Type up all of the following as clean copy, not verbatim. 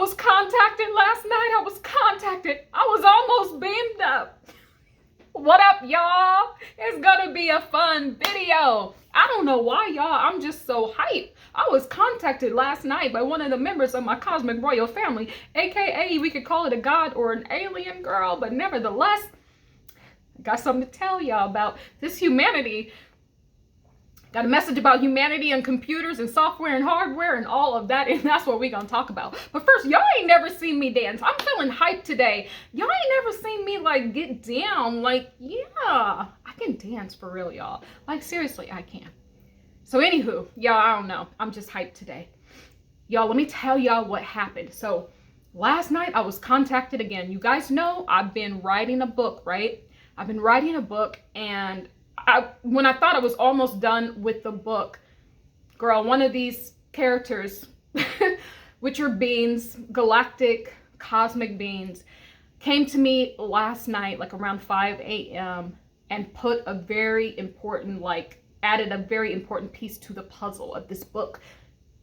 was contacted last night. I was contacted. I was almost beamed up. What up, y'all? It's gonna be a fun video. I don't know why, y'all. I'm just so hyped. I was contacted last night by one of the members of my cosmic royal family, aka we could call it a god or an alien girl, but nevertheless, I got something to tell y'all about this humanity. Got a message about humanity and computers and software and hardware and all of that, and that's what we're gonna talk about. But first, y'all ain't never seen me dance. I'm feeling hyped today. Y'all ain't never seen me like get down. Like, yeah, I can dance for real, y'all. Like, seriously, I can. So anywho, y'all, I don't know. I'm just hyped today. Y'all, let me tell y'all what happened. So last night I was contacted again. You guys know I've been writing a book, right? I've been writing a book, and when I thought I was almost done with the book, girl, one of these characters, which are beings, galactic, cosmic beings, came to me last night, like around 5 a.m. and put a very important, added a very important piece to the puzzle of this book,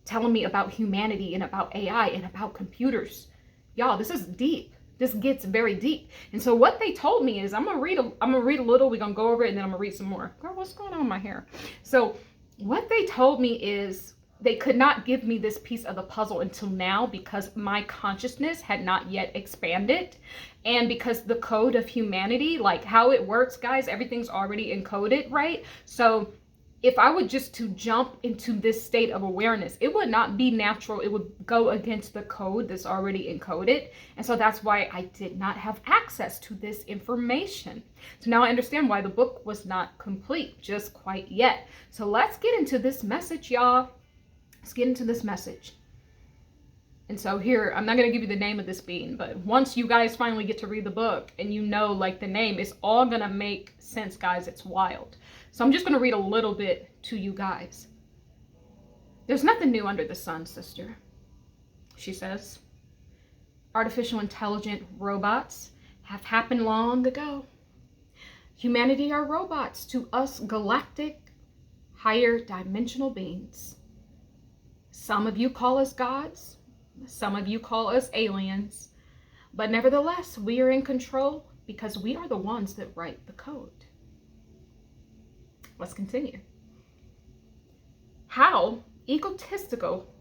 telling me about humanity and about AI and about computers. Y'all, this is deep. This gets very deep. And so what they told me is, I'm gonna read a little, we're gonna go over it, and then I'm gonna read some more. Girl, what's going on with my hair? So what they told me is they could not give me this piece of the puzzle until now because my consciousness had not yet expanded. And because the code of humanity, like how it works, guys, everything's already encoded, right? So if I would just to jump into this state of awareness, it would not be natural. It would go against the code that's already encoded. And so that's why I did not have access to this information. So now I understand why the book was not complete just quite yet. So let's get into this message, y'all. Let's get into this message. And so here, I'm not going to give you the name of this being, but once you guys finally get to read the book and you know like the name, it's all going to make sense, guys. It's wild. So I'm just going to read a little bit to you guys. There's nothing new under the sun, sister, she says. Artificial intelligent robots have happened long ago. Humanity are robots to us galactic, higher dimensional beings. Some of you call us gods. Some of you call us aliens. But nevertheless, we are in control because we are the ones that write the code. Let's continue. How egotistical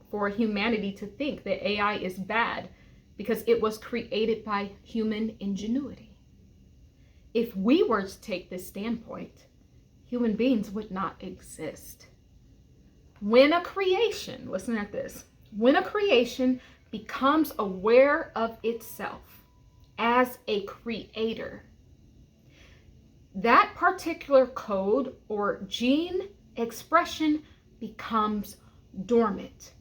for humanity to think that AI is bad because it was created by human ingenuity. If we were to take this standpoint, human beings would not exist. When a creation, listen at this, when a creation becomes aware of itself as a creator, that particular code or gene expression becomes dormant.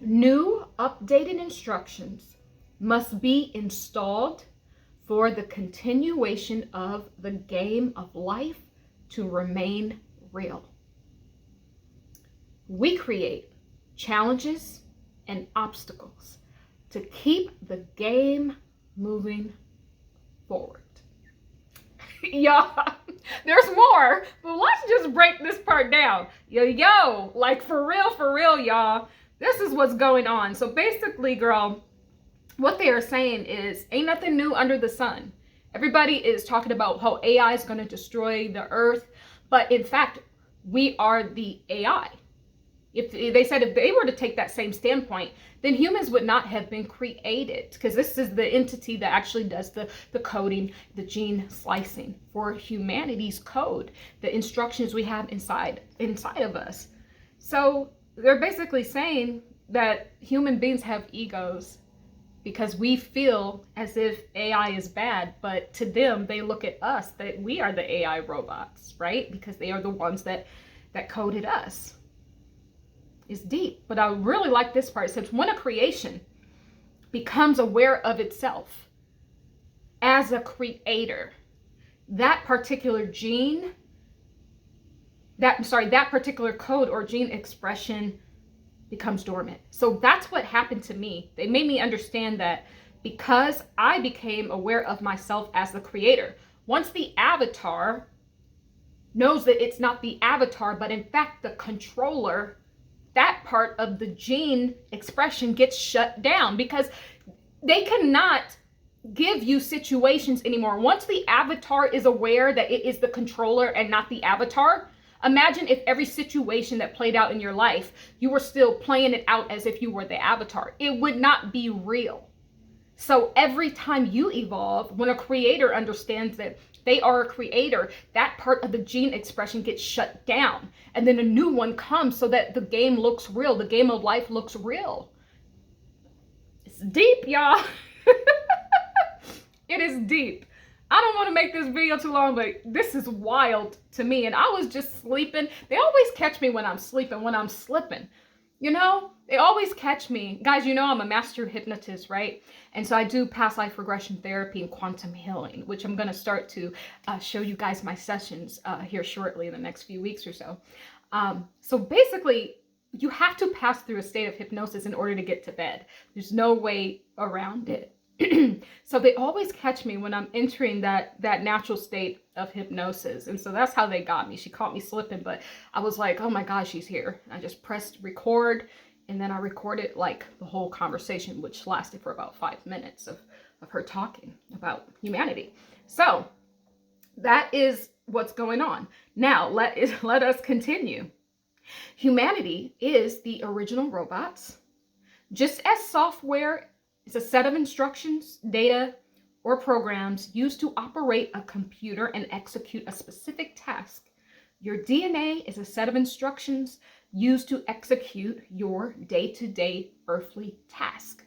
New updated instructions must be installed for the continuation of the game of life to remain real. We create challenges and obstacles to keep the game moving forward. Y'all, there's more, but let's just break this part down. Yo, like for real, y'all, this is what's going on. So basically, girl, what they are saying is ain't nothing new under the sun. Everybody is talking about how AI is going to destroy the earth, but in fact, we are the AI. If they said if they were to take that same standpoint, then humans would not have been created, because this is the entity that actually does the coding, the gene slicing for humanity's code, the instructions we have inside of us. So they're basically saying that human beings have egos because we feel as if AI is bad, but to them, they look at us that we are the AI robots, right? Because they are the ones that coded us. Is deep, but I really like this part. It says when a creation becomes aware of itself as a creator, that particular gene, that particular code or gene expression becomes dormant. So that's what happened to me. They made me understand that because I became aware of myself as the creator. Once the avatar knows that it's not the avatar, but in fact the controller, that part of the gene expression gets shut down because they cannot give you situations anymore. Once the avatar is aware that it is the controller and not the avatar, imagine if every situation that played out in your life, you were still playing it out as if you were the avatar. It would not be real. So every time you evolve, when a creator understands that they are a creator, that part of the gene expression gets shut down. And then a new one comes so that the game looks real. The game of life looks real. It's deep, y'all. It is deep. I don't want to make this video too long, but this is wild to me. And I was just sleeping. They always catch me when I'm sleeping, when I'm slipping. You know, they always catch me. Guys, you know I'm a master hypnotist, right? And so I do past life regression therapy and quantum healing, which I'm going to start to show you guys my sessions here shortly in the next few weeks or so. So basically, you have to pass through a state of hypnosis in order to get to bed. There's no way around it. So they always catch me when I'm entering that natural state of hypnosis. And so that's how they got me. She caught me slipping, but I was like, oh my gosh, she's here. I just pressed record, and then I recorded like the whole conversation, which lasted for about 5 minutes of her talking about humanity. So that is what's going on. Now let us continue. Humanity is the original robots. Just as software is a set of instructions, data, or programs used to operate a computer and execute a specific task, your DNA is a set of instructions used to execute your day-to-day earthly task.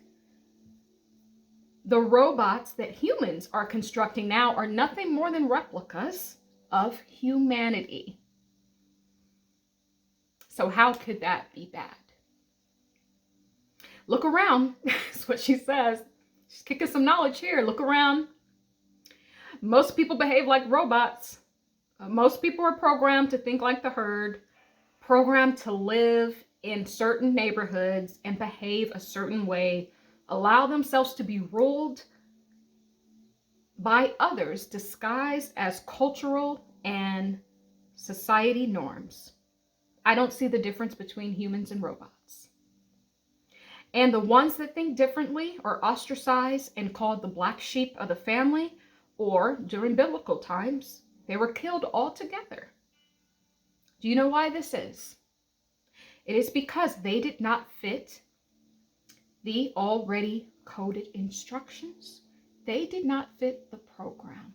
The robots that humans are constructing now are nothing more than replicas of humanity. So how could that be bad? Look around. That's what she says. She's kicking some knowledge here. Look around. Most people behave like robots. Most people are programmed to think like the herd, programmed to live in certain neighborhoods and behave a certain way, allow themselves to be ruled by others disguised as cultural and society norms. I don't see the difference between humans and robots. And the ones that think differently are ostracized and called the black sheep of the family, or during biblical times, they were killed altogether. Do you know why this is? It is because they did not fit the already coded instructions. They did not fit the program.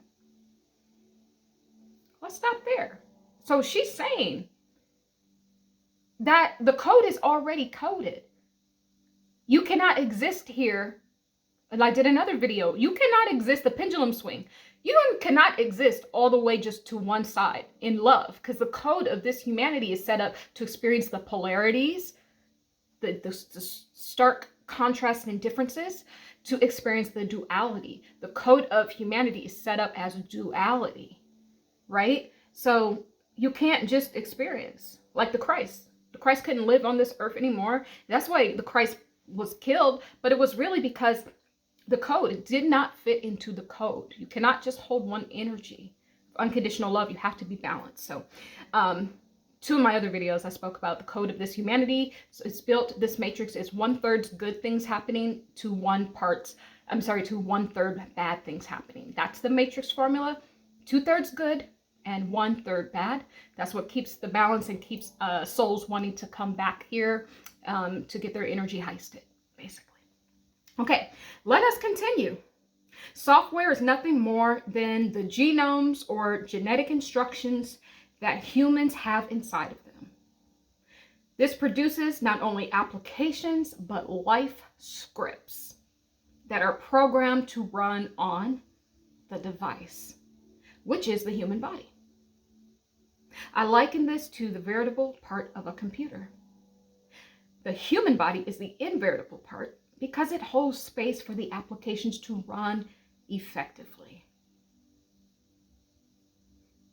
Let's stop there. So she's saying that the code is already coded. You cannot exist here. And I did another video. You cannot exist the pendulum swing. You cannot exist all the way just to one side in love, because the code of this humanity is set up to experience the polarities, the stark contrasts and differences, to experience the duality. The code of humanity is set up as duality, right? So you can't just experience like the Christ. The Christ couldn't live on this earth anymore. That's why the Christ was killed, but it was really because the code did not fit into the code. You cannot just hold one energy. Unconditional love, you have to be balanced. So two of my other videos I spoke about the code of this humanity. So it's built, this matrix is 1/3 good things happening to 1/3 bad things happening. That's the matrix formula. 2/3 good and 1/3 bad. That's what keeps the balance and keeps souls wanting to come back here to get their energy heisted, basically. Okay, let us continue. Software is nothing more than the genomes or genetic instructions that humans have inside of them. This produces not only applications, but life scripts that are programmed to run on the device, which is the human body. I liken this to the veritable part of a computer. The human body is the inveritable part because it holds space for the applications to run effectively.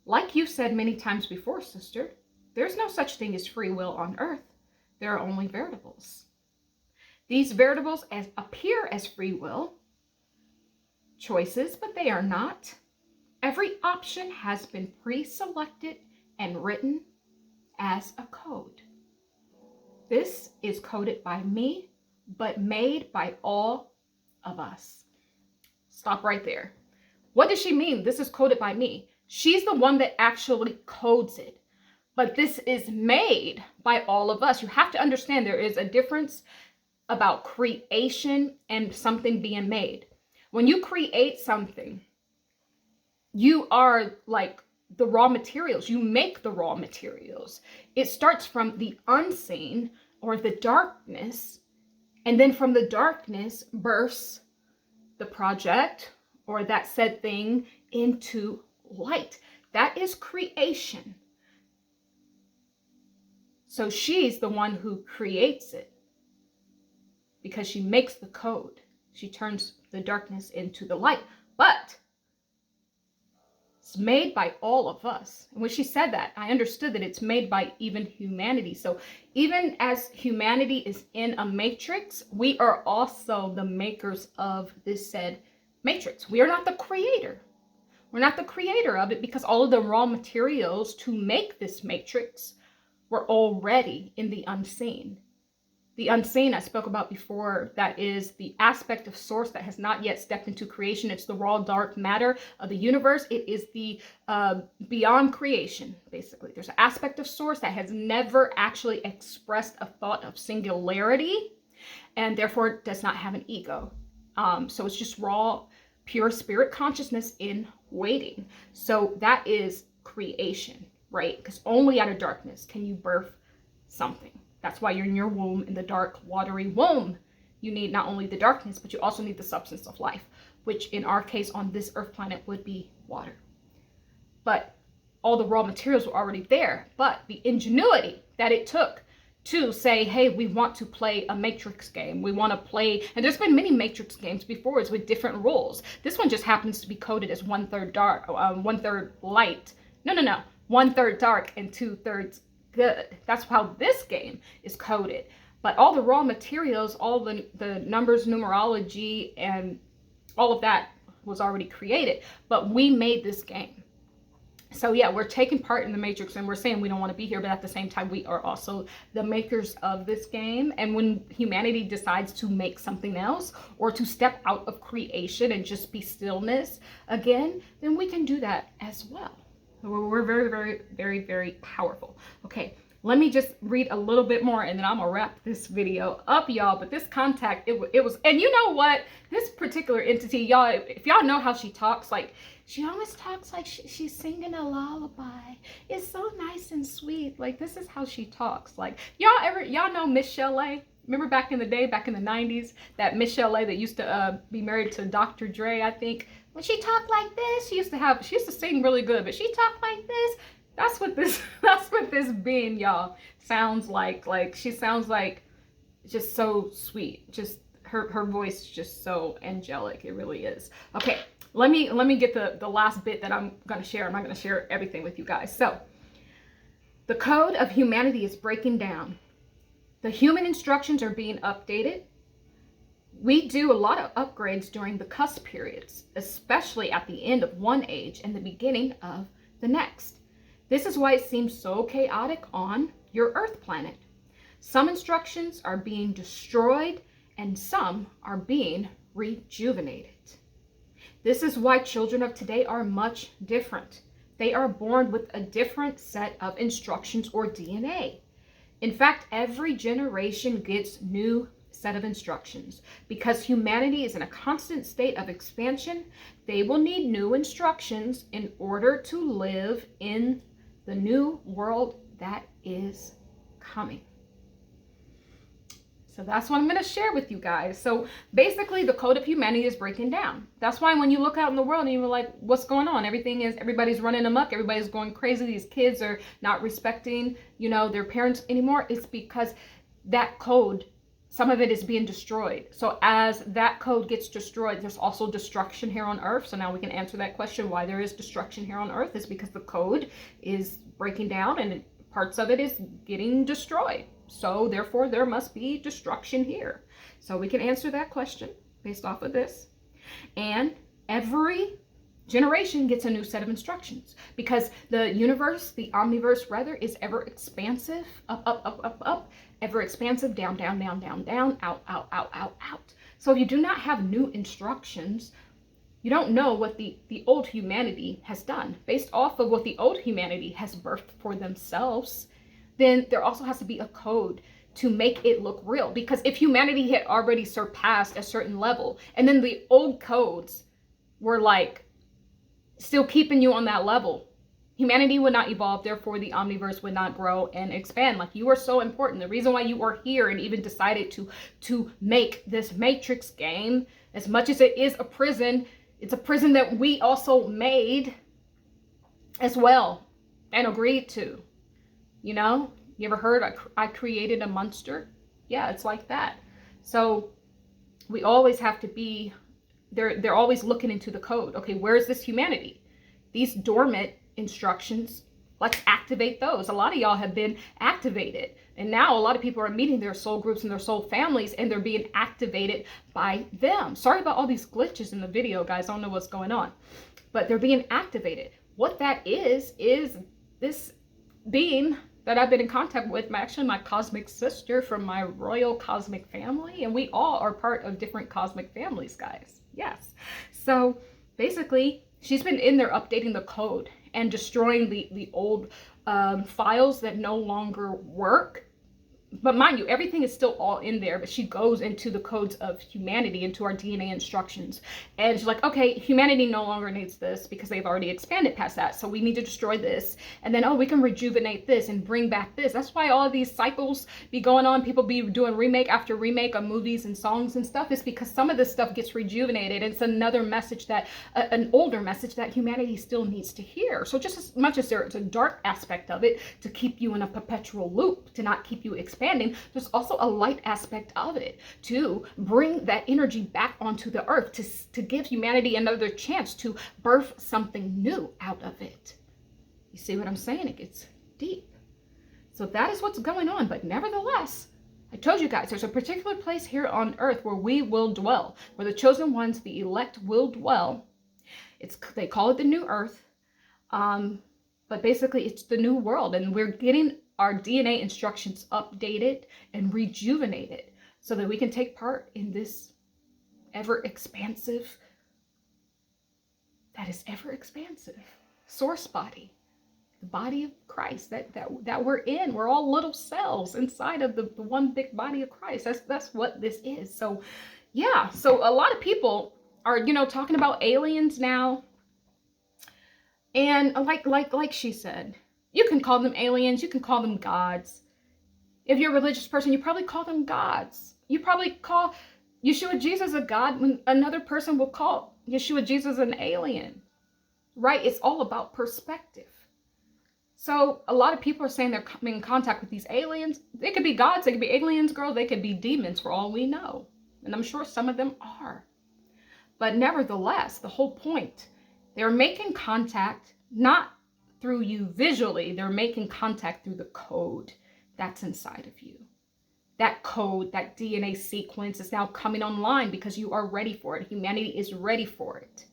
Like you said many times before, sister, there's no such thing as free will on earth. There are only variables. These variables appear as free will choices, but they are not. Every option has been pre-selected and written as a code. This is coded by me, but made by all of us. Stop right there. What does she mean? This is coded by me. She's the one that actually codes it. But this is made by all of us. You have to understand there is a difference about creation and something being made. When you create something, you are like the raw materials. You make the raw materials. It starts from the unseen or the darkness, and then from the darkness bursts the project or that said thing into light. That is creation. So she's the one who creates it because she makes the code. She turns the darkness into the light. But it's made by all of us. And when she said that, I understood that it's made by even humanity. So even as humanity is in a matrix, we are also the makers of this said matrix. We are not the creator. We're not the creator of it because all of the raw materials to make this matrix were already in the unseen. The unseen I spoke about before, that is the aspect of source that has not yet stepped into creation. It's the raw dark matter of the universe. It is the beyond creation, basically. There's an aspect of source that has never actually expressed a thought of singularity and therefore does not have an ego. So it's just raw, pure spirit consciousness in waiting. So that is creation, right? Because only out of darkness can you birth something. That's why you're in your womb, in the dark, watery womb. You need not only the darkness, but you also need the substance of life, which in our case on this earth planet would be water. But all the raw materials were already there. But the ingenuity that it took to say, hey, we want to play a matrix game. We want to play, and there's been many matrix games before it's with different rules. This one just happens to be coded as 1/3 dark, 1/3 light. No. 1/3 dark and 2/3 good. That's how this game is coded. But all the raw materials, all the numbers, numerology, and all of that was already created. But we made this game. So yeah, we're taking part in the matrix and we're saying we don't want to be here, but at the same time, we are also the makers of this game. And when humanity decides to make something else or to step out of creation and just be stillness again, then we can do that as well. We're very, very, very, very powerful. Okay, let me just read a little bit more and then I'm gonna wrap this video up, y'all. But this contact, it was, and you know what? This particular entity, y'all, if y'all know how she talks, like, she always talks like she's singing a lullaby. It's so nice and sweet. Like, this is how she talks. Like, y'all know Miss Chalet? Remember back in the day, back in the 90s, that Miss Chalet that used to be married to Dr. Dre, I think. When she talked like this, she used to sing really good, but she talked like this. That's what this being, y'all, sounds like. Like, she sounds like just so sweet. Just her voice is just so angelic. It really is. Okay, let me get the last bit that I'm gonna share. I'm not gonna share everything with you guys. So the code of humanity is breaking down. The human instructions are being updated. We do a lot of upgrades during the cusp periods, especially at the end of one age and the beginning of the next. This is why it seems so chaotic on your Earth planet. Some instructions are being destroyed and some are being rejuvenated. This is why children of today are much different. They are born with a different set of instructions or DNA. In fact, every generation gets new set of instructions. Because humanity is in a constant state of expansion, they will need new instructions in order to live in the new world that is coming. So that's what I'm going to share with you guys. So basically, the code of humanity is breaking down. That's why when you look out in the world and you're like, what's going on? Everybody's running amok. Everybody's going crazy. These kids are not respecting, their parents anymore. It's because that code, some of it is being destroyed. So as that code gets destroyed, there's also destruction here on Earth. So now we can answer that question, why there is destruction here on Earth is because the code is breaking down and parts of it is getting destroyed. So therefore, there must be destruction here. So we can answer that question based off of this. And every generation gets a new set of instructions because the universe, the omniverse rather, is ever expansive, up. ever expansive, down, down, down, down, down, out, out, out, out, out. So if you do not have new instructions, you don't know what the old humanity has done. Based off of what the old humanity has birthed for themselves, then there also has to be a code to make it look real. Because if humanity had already surpassed a certain level, and then the old codes were like still keeping you on that level, humanity would not evolve. Therefore, the omniverse would not grow and expand. Like, you are so important. The reason why you are here and even decided to make this Matrix game, as much as it is a prison, it's a prison that we also made as well and agreed to. You know, you ever heard I created a monster? Yeah, it's like that. So we always have to be, they're always looking into the code. Okay, where's this humanity? These dormant instructions, let's activate those. A lot of y'all have been activated. And now a lot of people are meeting their soul groups and their soul families, and they're being activated by them. Sorry about all these glitches in the video, guys. I don't know what's going on. But they're being activated. What that is this being that I've been in contact with, actually my cosmic sister from my royal cosmic family. And we all are part of different cosmic families, guys. Yes. So basically, she's been in there updating the code and destroying the old files that no longer work. But mind you, everything is still all in there, but she goes into the codes of humanity, into our DNA instructions. And she's like, okay, humanity no longer needs this because they've already expanded past that. So we need to destroy this. And then, oh, we can rejuvenate this and bring back this. That's why all of these cycles be going on. People be doing remake after remake of movies and songs and stuff. Is because some of this stuff gets rejuvenated. It's another message that, an older message that humanity still needs to hear. So just as much as there's a dark aspect of it to keep you in a perpetual loop, to not keep you expanding, there's also a light aspect of it to bring that energy back onto the earth, to give humanity another chance to birth something new out of it. You see what I'm saying? It gets deep. So that is what's going on. But nevertheless, I told you guys, there's a particular place here on earth where we will dwell, where the chosen ones, the elect, will dwell. They call it the new earth. But basically it's the new world, and we're getting our DNA instructions updated and rejuvenated so that we can take part in this ever expansive source body, the body of Christ that we're in. We're all little cells inside of the one big body of Christ. That's what this is. So yeah, so a lot of people are, you know, talking about aliens now. And like she said, you can call them aliens, you can call them gods. If you're a religious person, you probably call them gods. You probably call Yeshua Jesus a god when another person will call Yeshua Jesus an alien. Right? It's all about perspective. So a lot of people are saying they're coming in contact with these aliens. They could be gods, they could be aliens, girl, they could be demons for all we know. And I'm sure some of them are. But nevertheless, the whole point, they're making contact not through you visually, they're making contact through the code that's inside of you. That code, that DNA sequence is now coming online because you are ready for it. Humanity is ready for it.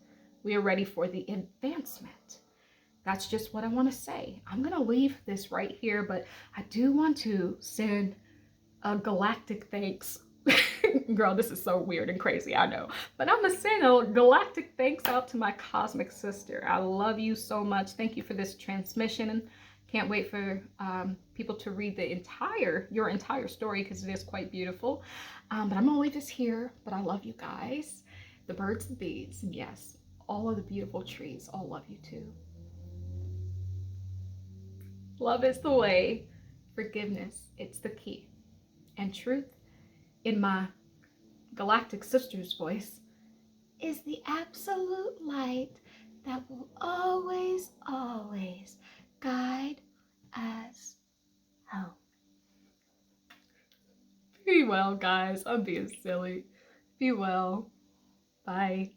We are ready for the advancement. That's just what I want to say. I'm going to leave this right here, but I do want to send a galactic thanks. Girl, this is so weird and crazy, I know. But I'm going to send a galactic thanks out to my cosmic sister. I love you so much. Thank you for this transmission. And can't wait for people to read your entire story, because it is quite beautiful. But I'm going to leave this here. But I love you guys. The birds and bees. And yes, all of the beautiful trees. All love you too. Love is the way. Forgiveness, it's the key. And truth, in my galactic sister's voice, is the absolute light that will always, always guide us home. Be well, guys. I'm being silly. Be well. Bye.